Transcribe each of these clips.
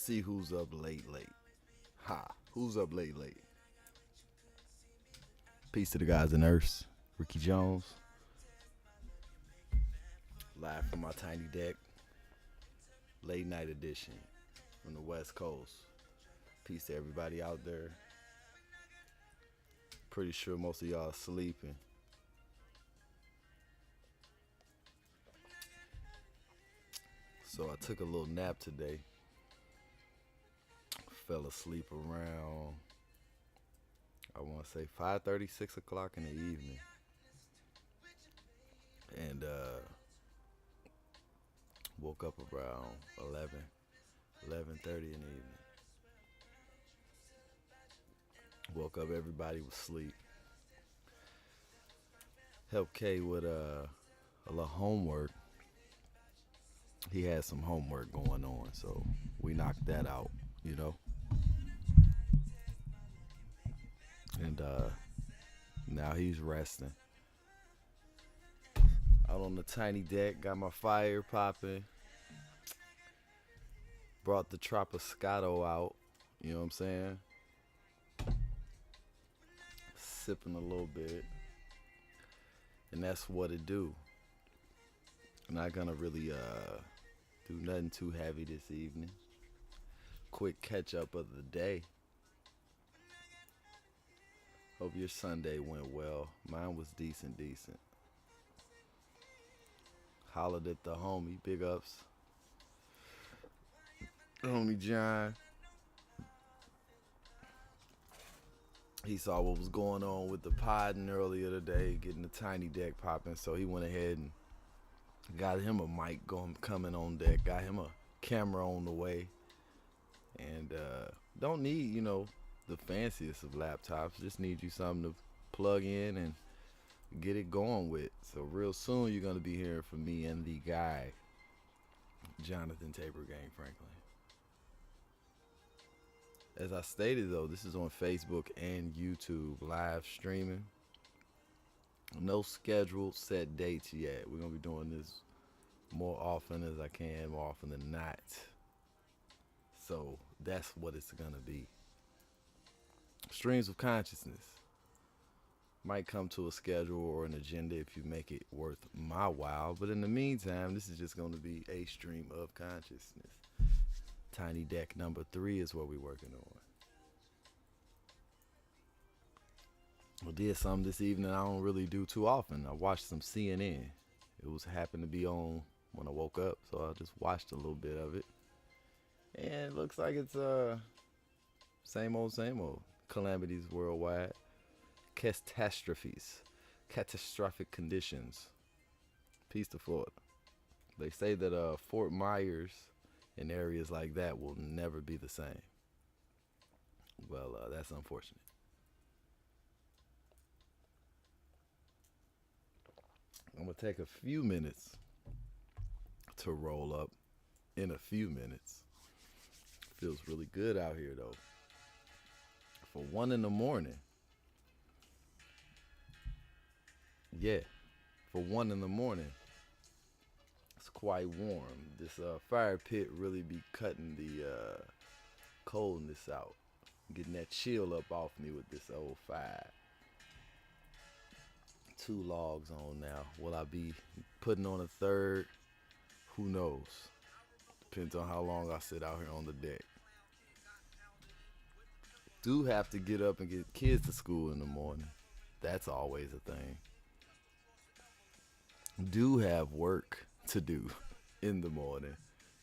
see who's up late, late. Ha! Who's up late, late? Peace to the guys in Nurse, Ricky Jones, live from my tiny deck, late night edition from the West Coast. Peace to everybody out there. Pretty sure most of y'all are sleeping. So I took a little nap today. Fell asleep around, I want to say 5:30, 6 o'clock in the evening. And woke up around 11:30 in the evening. Woke up, everybody was asleep. Helped K with a little homework. He had some homework going on, so we knocked that out, you know. And now he's resting. Out on the tiny deck, got my fire popping. Brought the Tropiscato out, you know what I'm saying? Sipping a little bit. And that's what it do. I'm not gonna really do nothing too heavy this evening. Quick catch up of the day. Hope your Sunday went well. Mine was decent. Hollered at the homie, big ups. Homie John. He saw what was going on with the podding earlier today, getting the tiny deck popping, so he went ahead and got him a mic coming on deck, got him a camera on the way, and don't need, the fanciest of laptops. Just need you something to plug in and get it going with. So real soon you're going to be hearing from me and the guy, Jonathan Tabor Gang Franklin. As I stated, though, this is on Facebook and YouTube, live streaming. No scheduled set dates yet. We're going to be doing this more often as I can, more often than not. So that's what it's going to be. Streams of consciousness. Might come to a schedule or an agenda if you make it worth my while. But in the meantime, this is just going to be a stream of consciousness. Tiny deck number 3 is what we're working on. I did something this evening I don't really do too often. I watched some CNN. It was happened to be on when I woke up, so I just watched a little bit of it. And it looks like it's same old. Calamities worldwide. Catastrophes. Catastrophic conditions. Peace to Florida. They say that Fort Myers and areas like that will never be the same. Well, that's unfortunate. I'm going to take a few minutes to roll up in a few minutes. Feels really good out here, though. For 1 in the morning. Yeah, for 1 in the morning. It's quite warm. This fire pit really be cutting the coldness out. Getting that chill up off me with this old fire. 2 logs on now. Will I be putting on a third? Who knows? Depends on how long I sit out here on the deck. Do have to get up and get kids to school in the morning. That's always a thing. Do have work to do in the morning.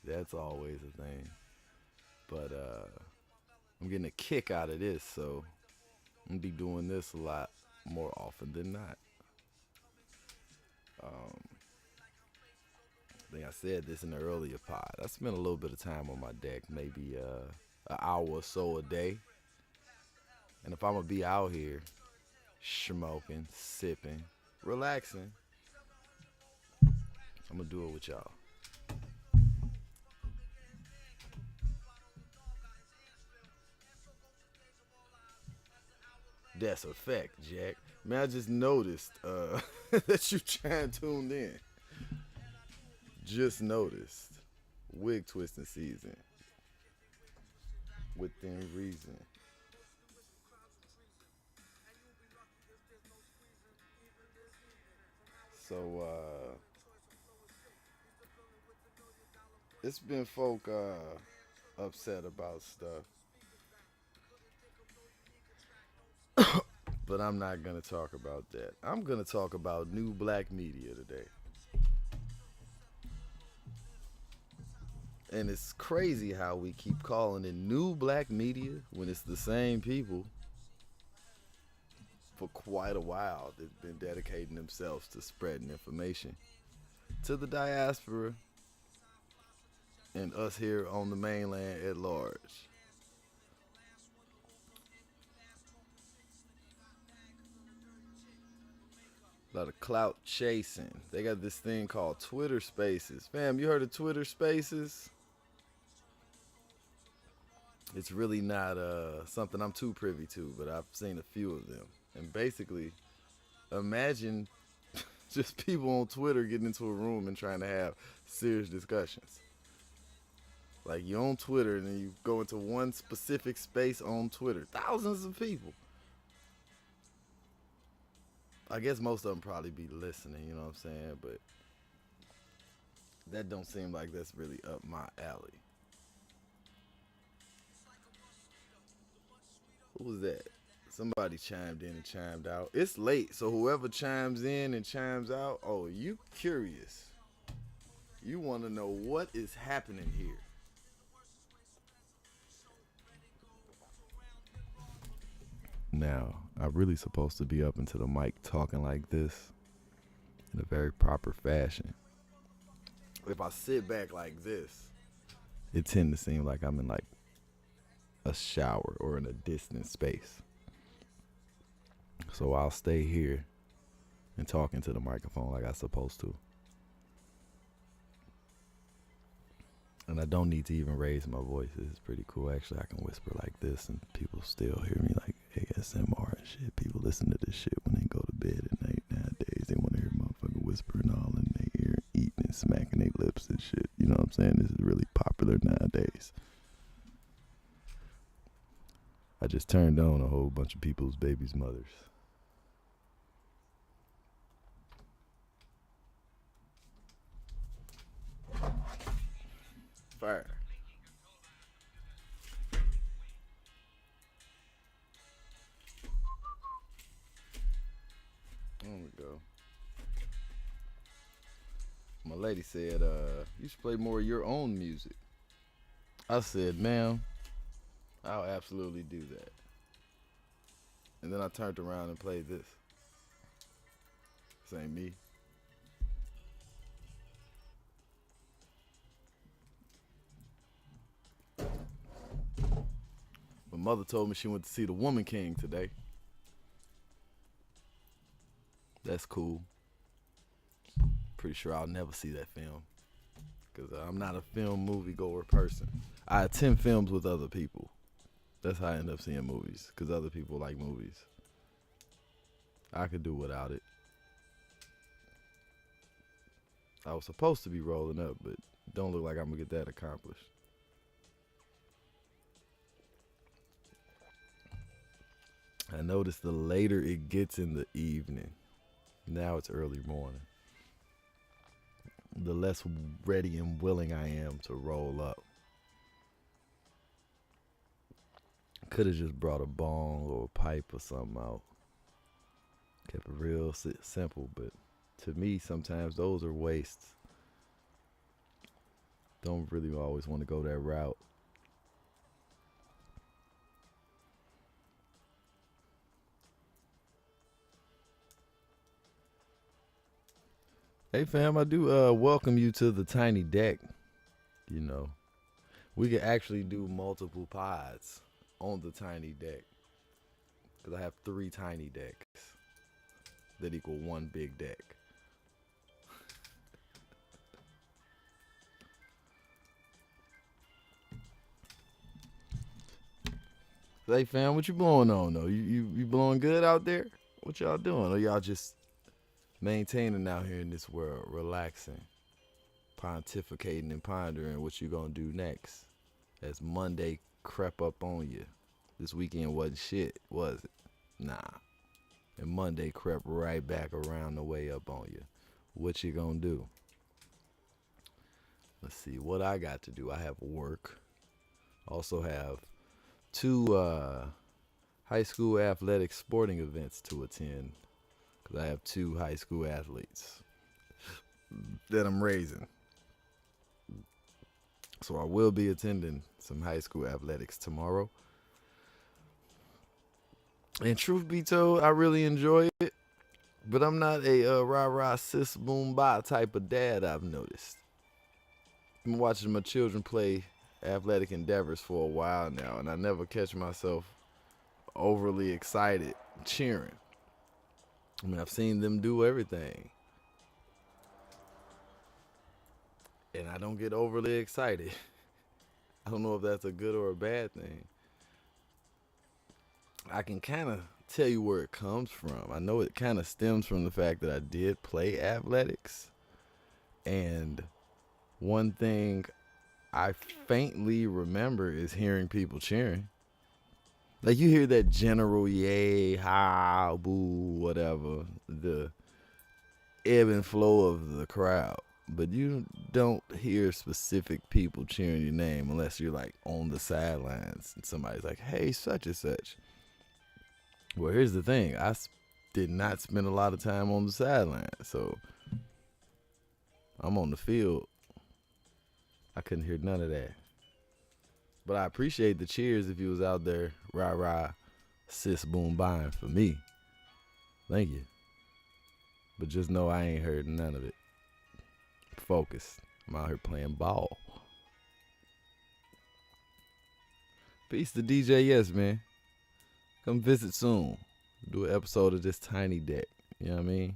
That's always a thing. But I'm getting a kick out of this, so I'm going to be doing this a lot more often than not. I think I said this in the earlier pod. I spend a little bit of time on my deck, maybe an hour or so a day. And if I'm going to be out here smoking, sipping, relaxing, I'm going to do it with y'all. That's a fact, Jack. Man, I just noticed that you trying tuned in. Just noticed. Wig twisting season. within reason. So it's been folk upset about stuff, but I'm not gonna talk about that. I'm gonna talk about new black media today. And it's crazy how we keep calling it new black media when it's the same people for quite a while that've been dedicating themselves to spreading information to the diaspora and us here on the mainland at large. A lot of clout chasing. They got this thing called Twitter Spaces. Fam, you heard of Twitter Spaces? It's really not something I'm too privy to, but I've seen a few of them. And basically, imagine just people on Twitter getting into a room and trying to have serious discussions. Like you're on Twitter and then you go into one specific space on Twitter. Thousands of people. I guess most of them probably be listening, you know what I'm saying? But that don't seem like that's really up my alley. Who was that? Somebody chimed in and chimed out. It's late, so whoever chimes in and chimes out, oh, you curious. You want to know what is happening here. Now, I'm really supposed to be up into the mic talking like this in a very proper fashion. If I sit back like this, it tend to seem like I'm in like a shower or in a distant space. So I'll stay here and talk into the microphone like I'm supposed to. And I don't need to even raise my voice. It's pretty cool. Actually, I can whisper like this and people still hear me like ASMR and shit. People listen to this shit when they go to bed at night nowadays. They want to hear motherfucker whispering all in their ear, eating and smacking their lips and shit. You know what I'm saying? This is really popular nowadays. I just turned on a whole bunch of people's babies' mothers. Fire. There we go. My lady said, you should play more of your own music. I said, ma'am, I'll absolutely do that. And then I turned around and played this. This ain't me. My mother told me she went to see The Woman King today. That's cool. Pretty sure I'll never see that film. Because I'm not a film movie goer person. I attend films with other people. That's how I end up seeing movies. Because other people like movies. I could do without it. I was supposed to be rolling up, but don't look like I'm going to get that accomplished. I noticed the later it gets in the evening, now it's early morning, the less ready and willing I am to roll up. Could have just brought a bong or a pipe or something out. Kept it real simple, but to me, sometimes those are wastes. Don't really always want to go that route. Hey fam, I do welcome you to the tiny deck. You know, we could actually do multiple pods on the tiny deck. Because I have 3 tiny decks that equal 1 big deck. Hey fam, what you blowing on though? You blowing good out there? What y'all doing? Or y'all just maintaining out here in this world, relaxing, pontificating and pondering what you gonna do next as Monday crept up on you. This weekend wasn't shit, was it? Nah. And Monday crept right back around the way up on you. What you gonna do? Let's see what I got to do. I have work. Also have two high school athletic sporting events to attend because I have two high school athletes that I'm raising. So I will be attending some high school athletics tomorrow. And truth be told, I really enjoy it. But I'm not a rah-rah sis boom ba type of dad, I've noticed. I've been watching my children play athletic endeavors for a while now, and I never catch myself overly excited cheering. I mean, I've seen them do everything. And I don't get overly excited. I don't know if that's a good or a bad thing. I can kind of tell you where it comes from. I know it kind of stems from the fact that I did play athletics. And one thing I faintly remember is hearing people cheering. Like you hear that general yay, ha, boo, whatever, the ebb and flow of the crowd. But you don't hear specific people cheering your name unless you're like on the sidelines and somebody's like, hey, such and such. Well, here's the thing. I did not spend a lot of time on the sideline. So I'm on the field. I couldn't hear none of that. But I appreciate the cheers if you was out there, rah rah, sis boom buying for me. Thank you. But just know I ain't heard none of it. Focus. I'm out here playing ball. Peace to DJ Yes, man. Come visit soon. Do an episode of this tiny deck. You know what I mean?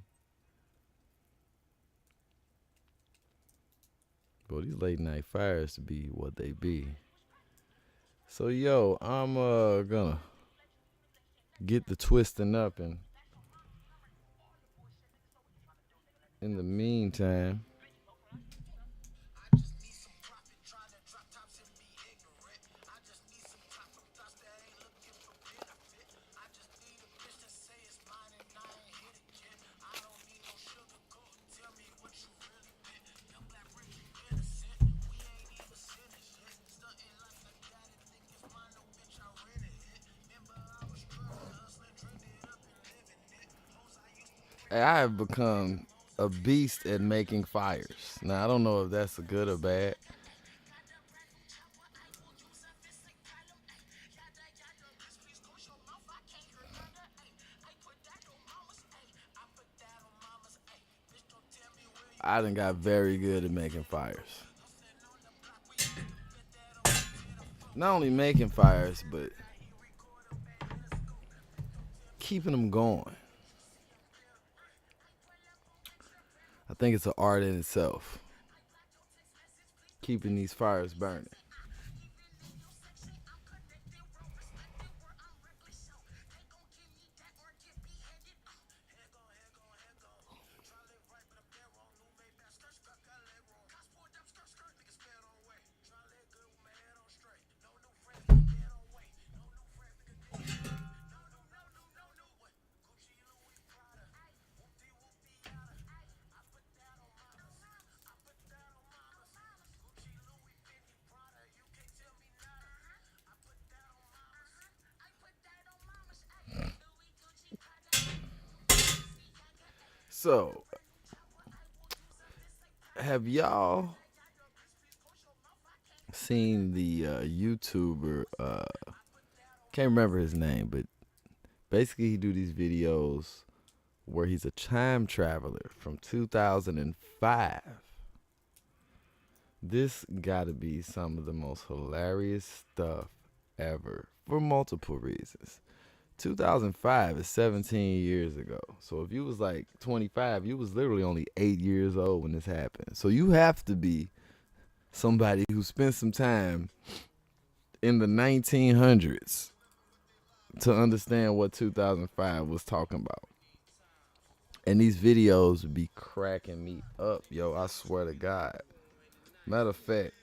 Boy, these late night fires to be what they be. So, yo, I'm gonna get the twisting up, and in the meantime, I have become a beast at making fires. Now, I don't know if that's good or bad. I done got very good at making fires. Not only making fires, but keeping them going. I think it's an art in itself. Keeping these fires burning. So, have y'all seen the YouTuber? Can't remember his name, but basically he do these videos where he's a time traveler from 2005. This gotta be some of the most hilarious stuff ever for multiple reasons. 2005 is 17 years ago. So if you was like 25, you was literally only 8 years old when this happened. So you have to be somebody who spent some time in the 1900s to understand what 2005 was talking about. And these videos would be cracking me up, yo, I swear to God. Matter of fact,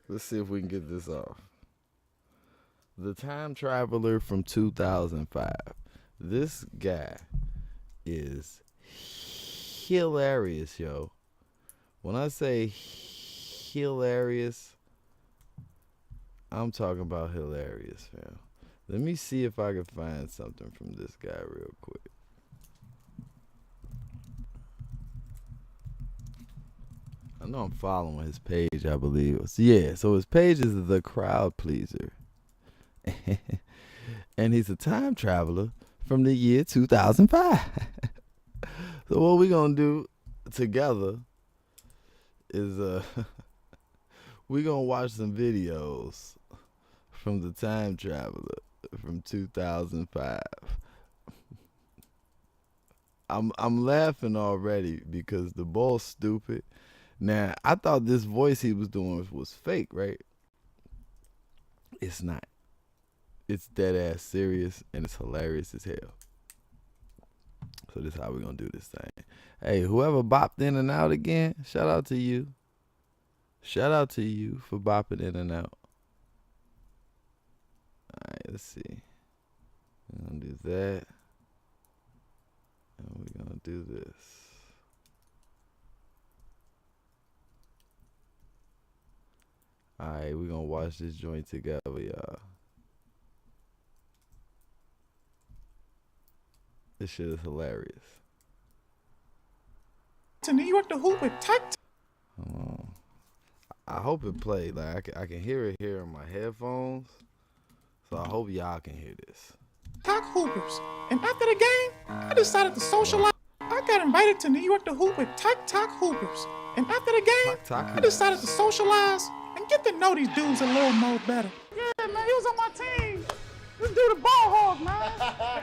Let's see if we can get this off. The Time Traveler from 2005. This guy is hilarious, yo. When I say hilarious, I'm talking about hilarious, fam. Let me see if I can find something from this guy real quick. I know I'm following his page, I believe. Yeah, so his page is The Crowd Pleaser. And he's a time traveler from the year 2005. So what we're going to do together is we're going to watch some videos from the time traveler from 2005. I'm laughing already because the boy's stupid. Now, I thought this voice he was doing was fake, right? It's not. It's dead ass serious and it's hilarious as hell. So this is how we're gonna do this thing. Hey, whoever bopped in and out again, shout out to you. Shout out to you for bopping in and out. Alright, let's see. We're gonna do that. And we're gonna do this. Alright, we're gonna watch this joint together, y'all. This shit is hilarious. To New York to hoop with Tech. Hold on. I hope it played. Like I can hear it here on my headphones. So I hope y'all can hear this. Talk Hoopers. And after the game, I decided to socialize. I got invited to New York to hoop with Talk Hoopers. And after the game, I decided to socialize and get to know these dudes a little more better. Yeah, man, he was on my team. This dude a ball hog, man.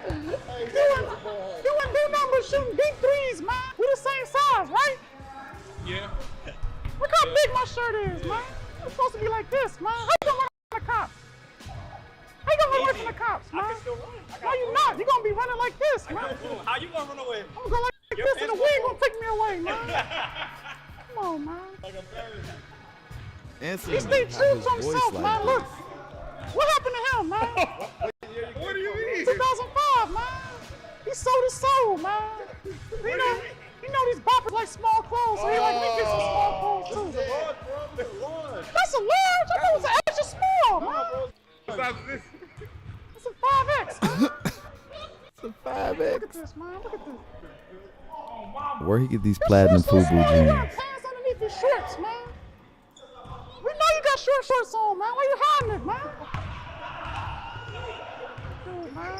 You wouldn't do nothing but shooting deep threes, man. We the same size, right? Yeah. Look how big my shirt is, man. It's supposed to be like this, man. How you gonna run from the cops? How you gonna run away from the cops, man? I can still run. No, you not. You gonna be running like this, man. How you gonna run away? I'm gonna go like this and the wind gonna take me away, man. Come on, man. Like a bird. He stayed true to himself, man. Look. What happened to him, man? What do you mean? 2005, man. He sold his soul, man. You know these boppers like small clothes, so he like me get some small clothes too. That's a large. I thought it was an extra small, man. It's a 5X. Man. It's a 5X. Look at this, man. Look at this. Where he get these platinum FUBU You got jeans? pants underneath your shorts, man. We know you got short shorts on, man. Why you hiding it, man? Dude, man.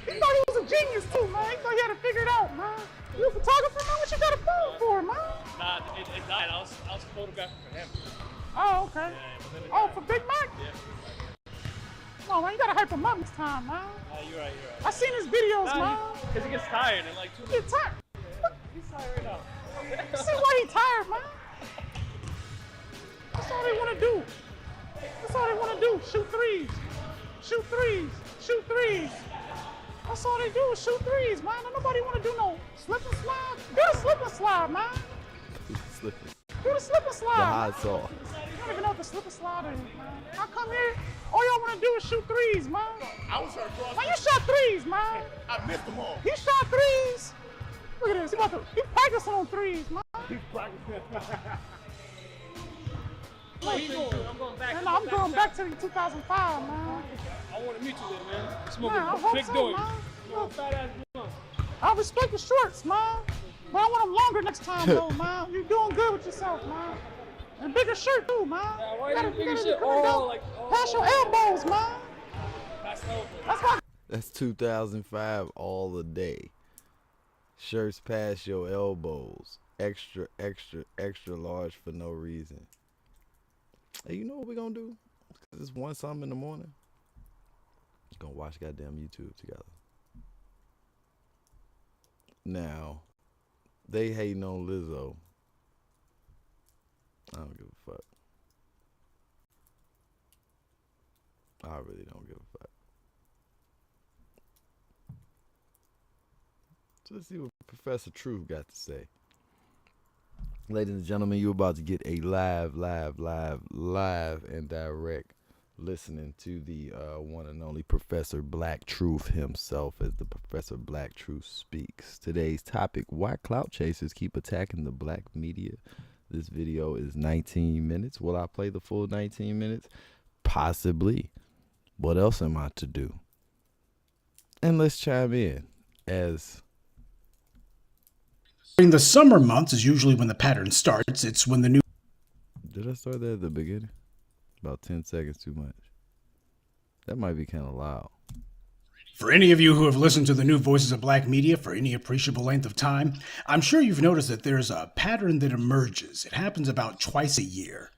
He thought he was a genius too, man. He thought he had it figured out, man. You a photographer, man? What you got a phone for, man? Nah, it died. I was photographing for him. Oh, okay. Yeah, Oh, for Big Mac? Yeah. Come on, man. You gotta hype him up this time, man. You're right. I seen his videos, man. Nah, because he gets tired in like 2 He minutes. tired. He's tired right now. You see why he tired, man? That's all they want to do. That's all they want to do. Shoot threes. Shoot threes. Shoot threes. That's all they do is shoot threes, man. Don't nobody want to do no slip and slide. Do the slip and slide, man. Slippers. Do the slip and The slide. hot sauce. You don't even know what the slip and slide is, man. I come here, all y'all want to do is shoot threes, man. I was trying to cross. Man, you shot threes, man. I missed them all. He shot threes. Look at this. He practicing on threes, man. He's practicing. Where you going? I'm going back. And I'm going back to 2005, man. I want to meet you there, man. Man, Smoking I hope big so, doing. man. Little fat ass blunt. I respect the shorts, man. But I want them longer next time, though, man. You're doing good with yourself, man. And bigger shirt, too, man. Yeah, why You you gotta- bigger you gotta shirt? come and go. Past your elbows, man. That's over. That's why. That's 2005 all the day. Shirts past your elbows. Extra, extra, extra large for no reason. Hey, you know what we're gonna do? 'Cause it's 1 something in the morning. We're gonna watch goddamn YouTube together. Now, they hating on Lizzo. I don't give a fuck. I really don't give a fuck. So let's see what Professor Truth got to say. Ladies and gentlemen, you're about to get a live and direct listening to the one and only Professor Black Truth himself as the Professor Black Truth speaks. Today's topic, why clout chasers keep attacking the black media. This video is 19 minutes. Will I play the full 19 minutes? Possibly. What else am I to do? And let's chime in as... During the summer months is usually when the pattern starts. It's when the new... Did I start that at the beginning? About 10 seconds too much. That might be kind of loud. For any of you who have listened to the new Voices of Black Media for any appreciable length of time, I'm sure you've noticed that there's a pattern that emerges. It happens about twice a year.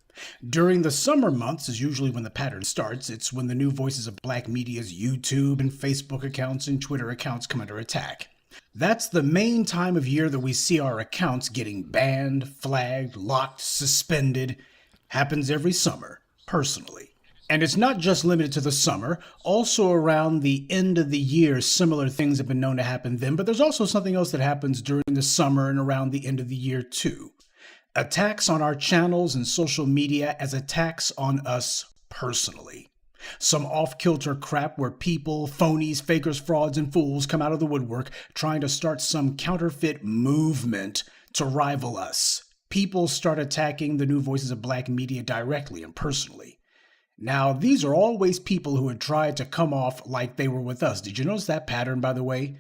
During the summer months is usually when the pattern starts. It's when the new Voices of Black Media's YouTube and Facebook accounts and Twitter accounts come under attack. That's the main time of year that we see our accounts getting banned, flagged, locked, suspended. Happens every summer, personally. And it's not just limited to the summer. Also around the end of the year, similar things have been known to happen then, but there's also something else that happens during the summer and around the end of the year too. Attacks on our channels and social media as attacks on us personally. Some off-kilter crap where people, phonies, fakers, frauds, and fools come out of the woodwork trying to start some counterfeit movement to rival us. People start attacking the new Voices of Black Media directly and personally. Now, these are always people who had tried to come off like they were with us. Did you notice that pattern, by the way?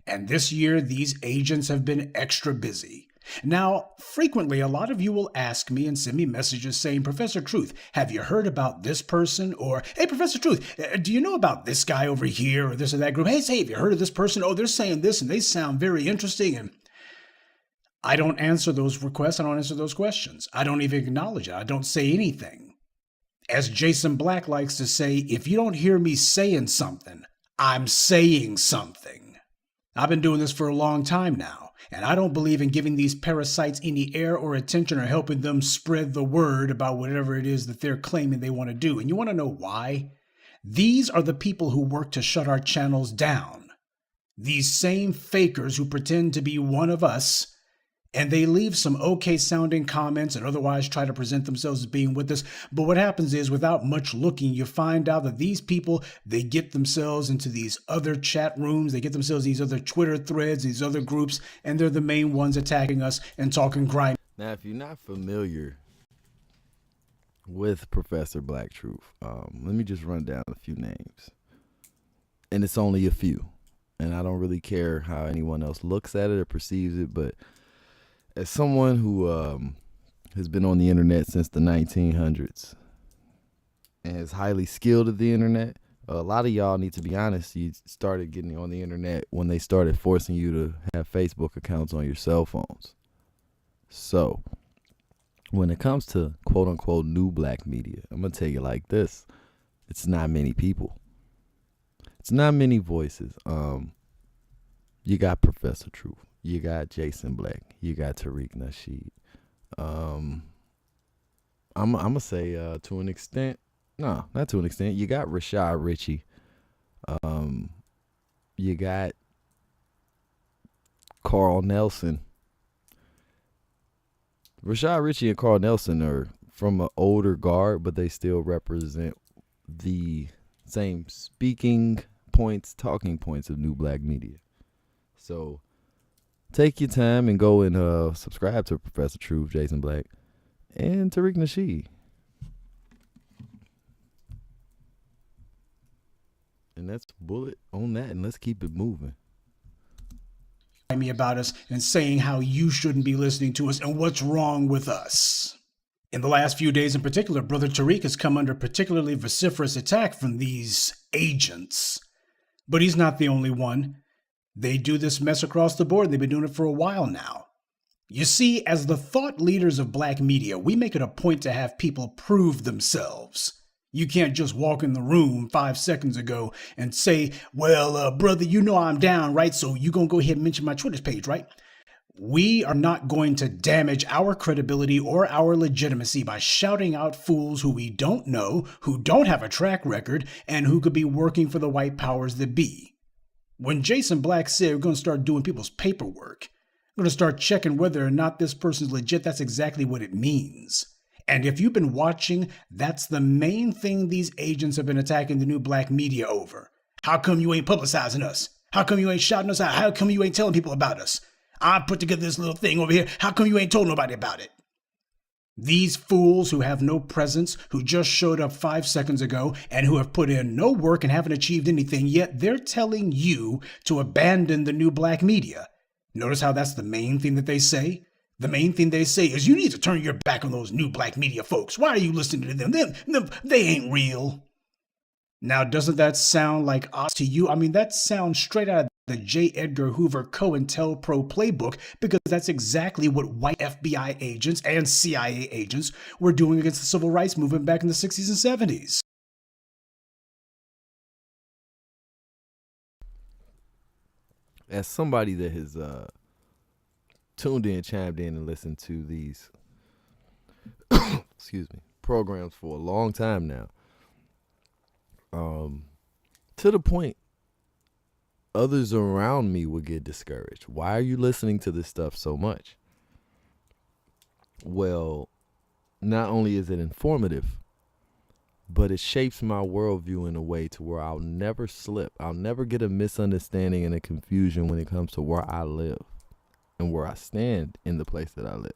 And this year, these agents have been extra busy. Now, frequently, a lot of you will ask me and send me messages saying, Professor Truth, have you heard about this person? Or, hey, Professor Truth, do you know about this guy over here or this or that group? Hey, say, have you heard of this person? Oh, they're saying this and they sound very interesting. And I don't answer those requests. I don't answer those questions. I don't even acknowledge it. I don't say anything. As Jason Black likes to say, if you don't hear me saying something, I'm saying something. I've been doing this for a long time now, and I don't believe in giving these parasites any air or attention or helping them spread the word about whatever it is that they're claiming they want to do. And you want to know why? These are the people who work to shut our channels down. These same fakers who pretend to be one of us, and they leave some okay sounding comments and otherwise try to present themselves as being with us. But what happens is, without much looking, you find out that these people, they get themselves into these other chat rooms, they get themselves these other Twitter threads, these other groups, and they're the main ones attacking us and talking grime. Now, if you're not familiar with Professor Black Truth, let me just run down a few names. And it's only a few. And I don't really care how anyone else looks at it or perceives it, but as someone who has been on the internet since the 1900s and is highly skilled at the internet, a lot of y'all need to be honest. You started getting on the internet when they started forcing you to have Facebook accounts on your cell phones. So when it comes to quote unquote new black media, I'm going to tell you like this. It's not many people. It's not many voices. You got Professor Truth. You got Jason Black. You got Tariq Nasheed. I'm gonna say to an extent. No, not to an extent. You got Rashad Richey. You got Carl Nelson. Rashad Richey and Carl Nelson are from an older guard, but they still represent the same speaking points, talking points of new black media. So take your time and go and subscribe to Professor Truth, Jason Black, and Tariq Nasheed. And that's bullet on that, and let's keep it moving. Me about us and saying how you shouldn't be listening to us and what's wrong with us. In the last few days in particular, Brother Tariq has come under particularly vociferous attack from these agents. But he's not the only one. They do this mess across the board. They've been doing it for a while now. You see, as the thought leaders of black media, we make it a point to have people prove themselves. You can't just walk in the room 5 seconds ago and say, well, brother, you know I'm down, right? So you're going to go ahead and mention my Twitter page, right? We are not going to damage our credibility or our legitimacy by shouting out fools who we don't know, who don't have a track record, and who could be working for the white powers that be. When Jason Black said we're going to start doing people's paperwork, I'm going to start checking whether or not this person's legit. That's exactly what it means. And if you've been watching, that's the main thing these agents have been attacking the new black media over. How come you ain't publicizing us? How come you ain't shouting us out? How come you ain't telling people about us? I put together this little thing over here. How come you ain't told nobody about it? These fools who have no presence, who just showed up 5 seconds ago, and who have put in no work and haven't achieved anything, yet they're telling you to abandon the new black media. Notice how that's the main thing that they say? The main thing they say is you need to turn your back on those new black media folks. Why are you listening to them? They ain't real. Now, doesn't that sound like us to you? I mean, that sounds straight out of the J. Edgar Hoover COINTELPRO playbook, because that's exactly what white FBI agents and CIA agents were doing against the civil rights movement back in the 60s and 70s. As somebody that has tuned in, chimed in, and listened to these excuse me, programs for a long time now, to the point others around me would get discouraged. Why are you listening to this stuff so much? Well, not only is it informative, but it shapes my worldview in a way to where I'll never slip. I'll never get a misunderstanding and a confusion when it comes to where I live and where I stand in the place that I live.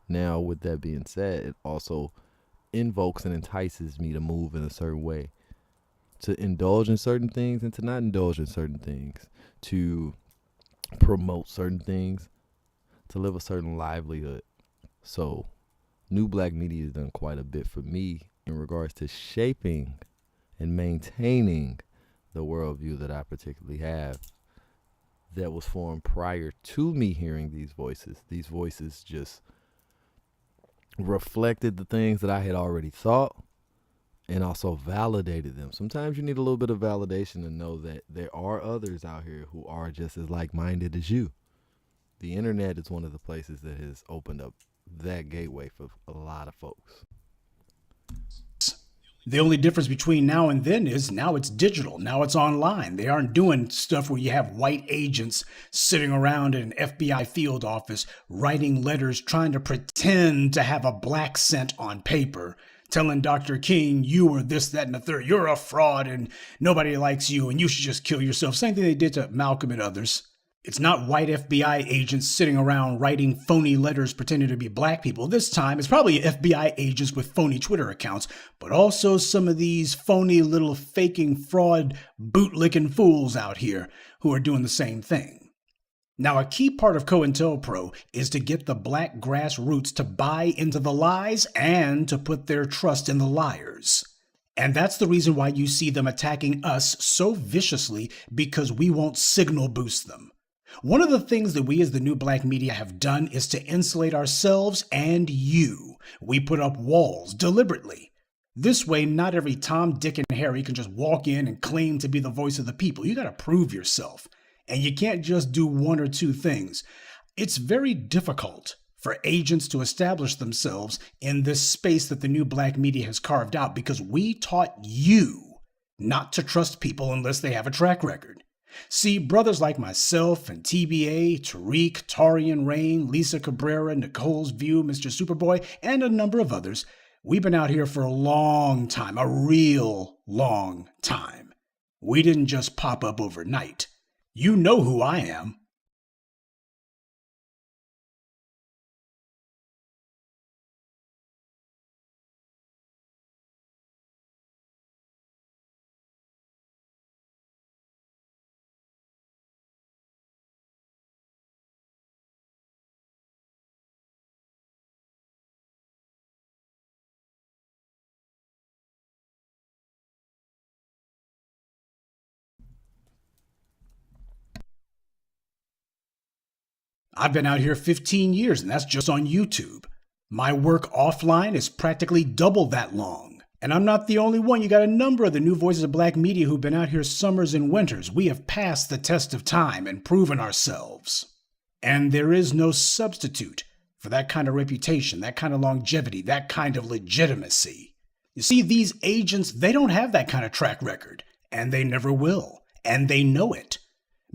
Now, with that being said, it also invokes and entices me to move in a certain way, to indulge in certain things and to not indulge in certain things, to promote certain things, to live a certain livelihood. So, New Black Media has done quite a bit for me in regards to shaping and maintaining the worldview that I particularly have that was formed prior to me hearing these voices. These voices just reflected the things that I had already thought and also validated them. Sometimes you need a little bit of validation to know that there are others out here who are just as like-minded as you. The internet is one of the places that has opened up that gateway for a lot of folks. The only difference between now and then is now it's digital. Now it's online. They aren't doing stuff where you have white agents sitting around in an FBI field office writing letters trying to pretend to have a black scent on paper, telling Dr. King, you are this, that, and the third. You're a fraud and nobody likes you and you should just kill yourself. Same thing they did to Malcolm and others. It's not white FBI agents sitting around writing phony letters pretending to be black people. This time, it's probably FBI agents with phony Twitter accounts, but also some of these phony little faking fraud bootlicking fools out here who are doing the same thing. Now, a key part of COINTELPRO is to get the black grassroots to buy into the lies and to put their trust in the liars. And that's the reason why you see them attacking us so viciously, because we won't signal boost them. One of the things that we as the new black media have done is to insulate ourselves and you. We put up walls deliberately. This way, not every Tom, Dick, and Harry can just walk in and claim to be the voice of the people. You got to prove yourself. And you can't just do one or two things. It's very difficult for agents to establish themselves in this space that the new black media has carved out, because we taught you not to trust people unless they have a track record. See, brothers like myself and TBA, Tariq, Tarian Rain, Lisa Cabrera, Nicole's View, Mr. Superboy, and a number of others, we've been out here for a long time, a real long time. We didn't just pop up overnight. You know who I am. I've been out here 15 years, and that's just on YouTube. My work offline is practically double that long. And I'm not the only one. You got a number of the new voices of black media who've been out here summers and winters. We have passed the test of time and proven ourselves. And there is no substitute for that kind of reputation, that kind of longevity, that kind of legitimacy. You see, these agents, they don't have that kind of track record, and they never will, and they know it.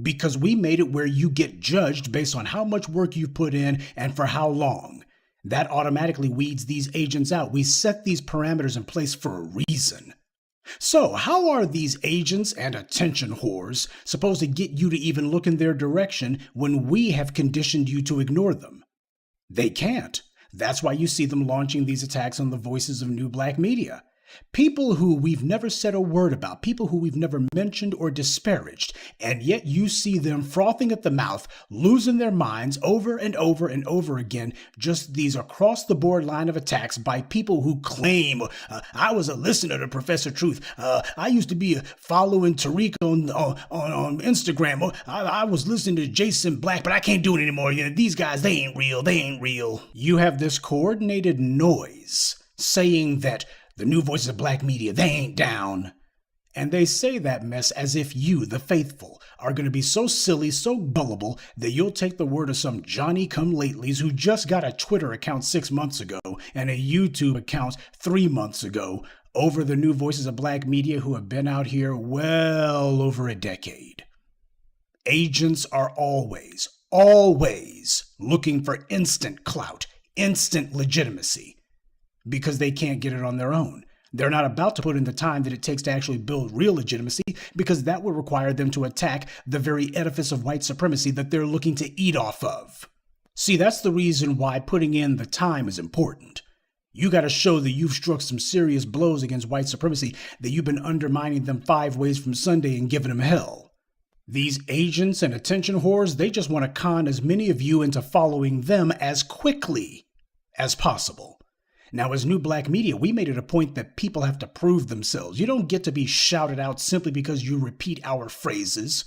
because we made it where you get judged based on how much work you've put in and for how long. That automatically weeds these agents out. We set these parameters in place for a reason. So, how are these agents and attention whores supposed to get you to even look in their direction when we have conditioned you to ignore them? They can't. That's why you see them launching these attacks on the voices of new black media. People who we've never said a word about, people who we've never mentioned or disparaged, and yet you see them frothing at the mouth, losing their minds over and over and over again, just these across-the-board line of attacks by people who claim, I was a listener to Professor Truth, I used to be following Tariq on Instagram, I was listening to Jason Black, but I can't do it anymore. You know, these guys, they ain't real. You have this coordinated noise saying that the new voices of black media, they ain't down. And they say that mess as if you, the faithful, are going to be so silly, so gullible, that you'll take the word of some Johnny-come-latelys who just got a Twitter account 6 months ago and a YouTube account 3 months ago over the new voices of black media who have been out here well over a decade. Agents are always looking for instant clout, instant legitimacy. Because they can't get it on their own. They're not about to put in the time that it takes to actually build real legitimacy, because that would require them to attack the very edifice of white supremacy that they're looking to eat off of. See, that's the reason why putting in the time is important. You got to show that you've struck some serious blows against white supremacy, that you've been undermining them 5 ways from Sunday and giving them hell. These agents and attention whores, they just want to con as many of you into following them as quickly as possible. Now, as new black media, we made it a point that people have to prove themselves. You don't get to be shouted out simply because you repeat our phrases,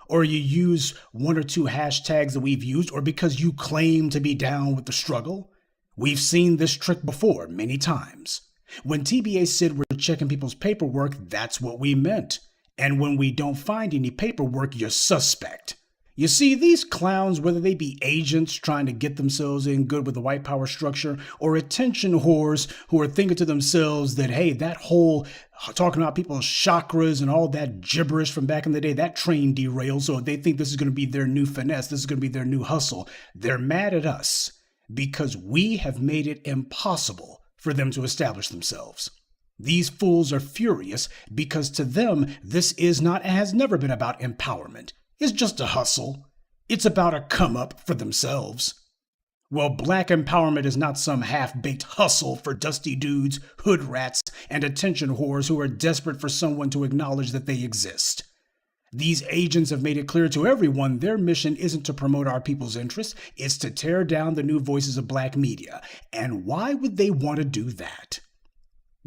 or you use 1 or 2 hashtags that we've used, or because you claim to be down with the struggle. We've seen this trick before many times. When TBA said we're checking people's paperwork, that's what we meant. And when we don't find any paperwork, you're suspect. You see, these clowns, whether they be agents trying to get themselves in good with the white power structure, or attention whores who are thinking to themselves that, hey, that whole talking about people's chakras and all that gibberish from back in the day, that train derailed, so they think this is going to be their new finesse, this is going to be their new hustle. They're mad at us because we have made it impossible for them to establish themselves. These fools are furious because to them, this is not and has never been about empowerment. It's just a hustle. It's about a come-up for themselves. Well, black empowerment is not some half-baked hustle for dusty dudes, hood rats, and attention whores who are desperate for someone to acknowledge that they exist. These agents have made it clear to everyone their mission isn't to promote our people's interests, it's to tear down the new voices of black media. And why would they want to do that?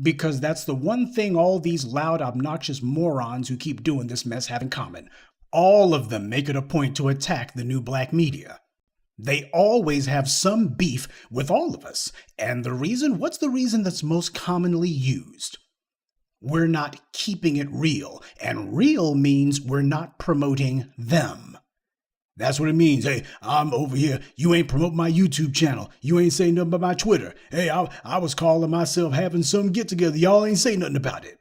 Because that's the one thing all these loud, obnoxious morons who keep doing this mess have in common. All of them make it a point to attack the new black media. They always have some beef with all of us. And the reason, what's the reason that's most commonly used? We're not keeping it real. And real means we're not promoting them. That's what it means. Hey, I'm over here. You ain't promote my YouTube channel. You ain't saying nothing about my Twitter. Hey, I was calling myself having some get together. Y'all ain't saying nothing about it.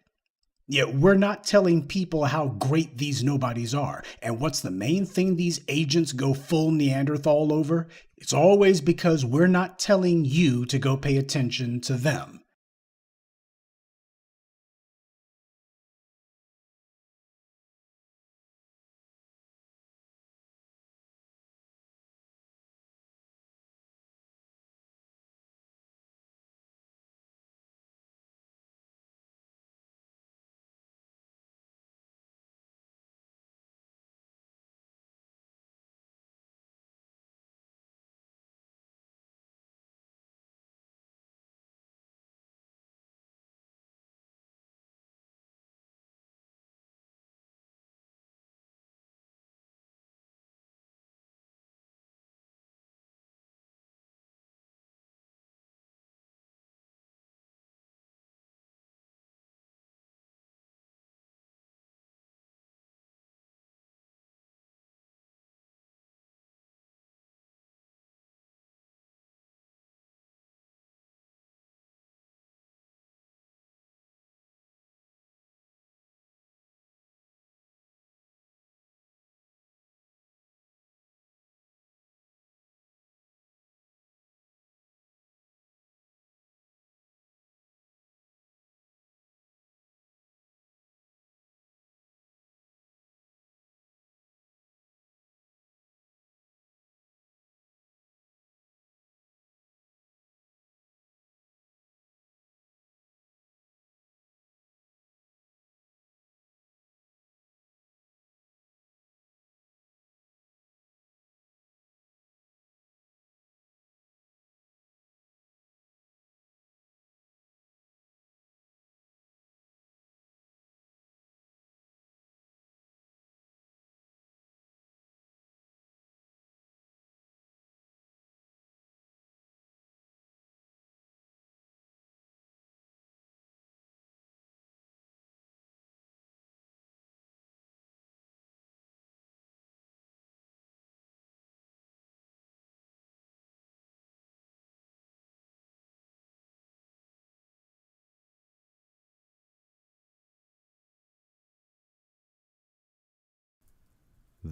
Yet we're not telling people how great these nobodies are. And what's the main thing these agents go full Neanderthal over? It's always because we're not telling you to go pay attention to them.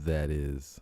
that is